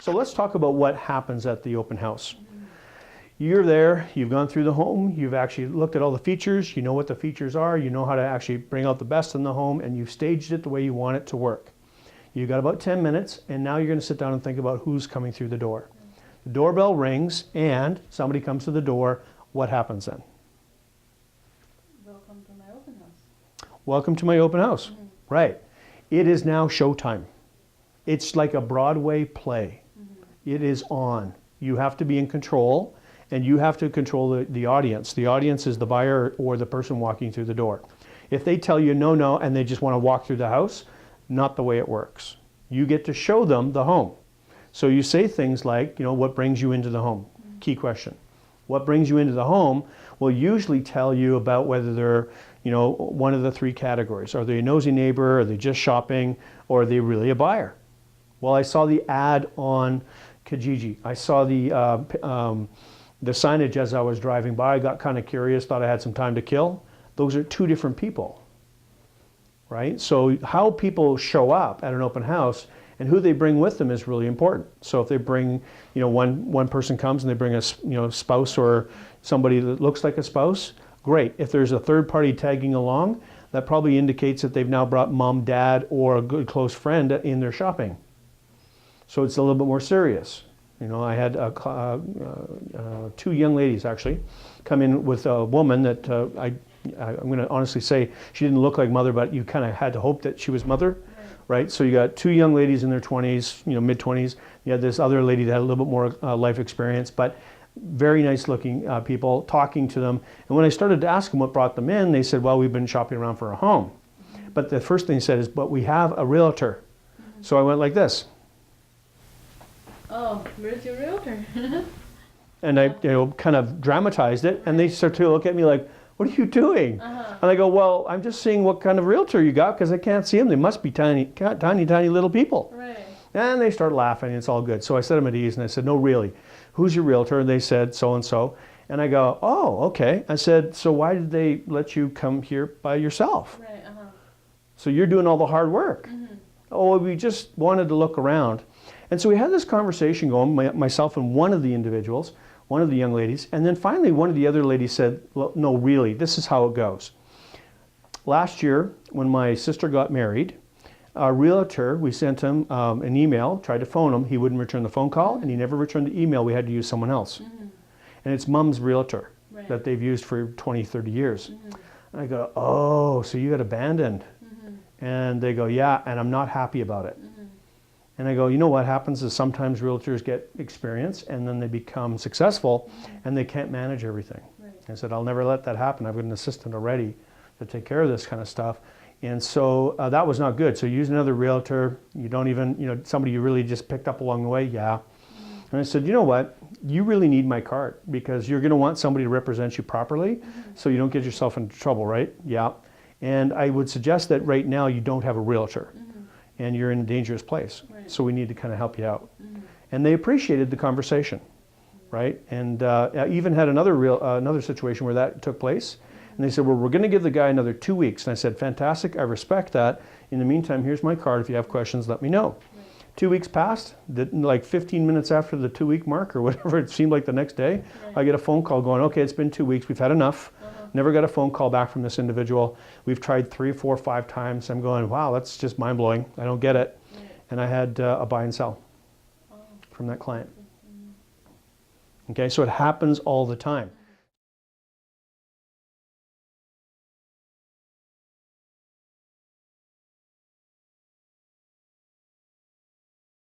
So let's talk about what happens at the open house. You're there, you've gone through the home, you've actually looked at all the features, you know what the features are, you know how to actually bring out the best in the home, and you've staged it the way you want it to work. You've got about 10 minutes, and now you're going to sit down and think about who's coming through the door. The doorbell rings, and somebody comes to the door. What happens then? Welcome to my open house. Welcome to my open house. Mm-hmm. Right. It is now showtime. It's like a Broadway play. Mm-hmm. It is on. You have to be in control, and you have to control the audience. The audience is the buyer or the person walking through the door. If they tell you no, no, and they just want to walk through the house, not the way it works. You get to show them the home. So you say things like, what brings you into the home? Mm-hmm. Key question. What brings you into the home will usually tell you about whether they're, one of the three categories. Are they a nosy neighbor? Are they just shopping? Or are they really a buyer? Well, I saw the ad on Kijiji. I saw the signage as I was driving by. I got kind of curious, thought I had some time to kill. Those are two different people, right? So how people show up at an open house and who they bring with them is really important. So if they bring, one person comes and they bring a, spouse or somebody that looks like a spouse, great. If there's a third party tagging along, that probably indicates that they've now brought mom, dad, or a good close friend in their shopping. So it's a little bit more serious. I had two young ladies actually come in with a woman that I'm going to honestly say she didn't look like mother, but you kind of had to hope that she was mother, right? So you got two young ladies in their 20s, mid-20s. You had this other lady that had a little bit more life experience, but very nice looking people, talking to them. And when I started to ask them what brought them in, they said, well, we've been shopping around for a home. But the first thing they said is, but we have a realtor. So I went like this. Oh, where's your realtor? And I kind of dramatized it, and they start to look at me like, what are you doing? And I go, well, I'm just seeing what kind of realtor you got because I can't see them. They must be tiny, tiny, tiny little people. Right. And they start laughing, and it's all good. So I set them at ease, and I said, no, really, who's your realtor? And they said, so-and-so. And I go, oh, okay. I said, so why did they let you come here by yourself? Right, So you're doing all the hard work. Mm-hmm. Oh, we just wanted to look around. And so we had this conversation going, myself and one of the individuals, one of the young ladies, and then finally one of the other ladies said, well, no, really, this is how it goes. Last year, when my sister got married, our realtor, we sent him an email, tried to phone him, he wouldn't return the phone call, and he never returned the email, we had to use someone else. Mm-hmm. And it's mom's realtor that they've used for 20, 30 years. Mm-hmm. And I go, oh, so you got abandoned. Mm-hmm. And they go, yeah, and I'm not happy about it. Mm-hmm. And I go, you know what happens is sometimes realtors get experience and then they become successful and they can't manage everything. Right. I said, I'll never let that happen. I've got an assistant already to take care of this kind of stuff. And so that was not good. So you use another realtor, you don't even, somebody you really just picked up along the way, yeah. And I said, you know what, you really need my card because you're gonna want somebody to represent you properly so you don't get yourself into trouble, right? Yeah. And I would suggest that right now you don't have a realtor. And you're in a dangerous place. Right. So we need to kind of help you out. Mm-hmm. And they appreciated the conversation, right? And I even had another situation where that took place. And they said, well, we're going to give the guy another 2 weeks. And I said, fantastic, I respect that. In the meantime, here's my card. If you have questions, let me know. Right. 2 weeks passed, like 15 minutes after the 2 week mark or whatever, it seemed like the next day, right. I get a phone call going, okay, it's been 2 weeks, we've had enough. Never got a phone call back from this individual. We've tried 3, 4, 5 times. I'm going, wow, that's just mind blowing. I don't get it. Right. And I had a buy and sell from that client. Okay, so it happens all the time.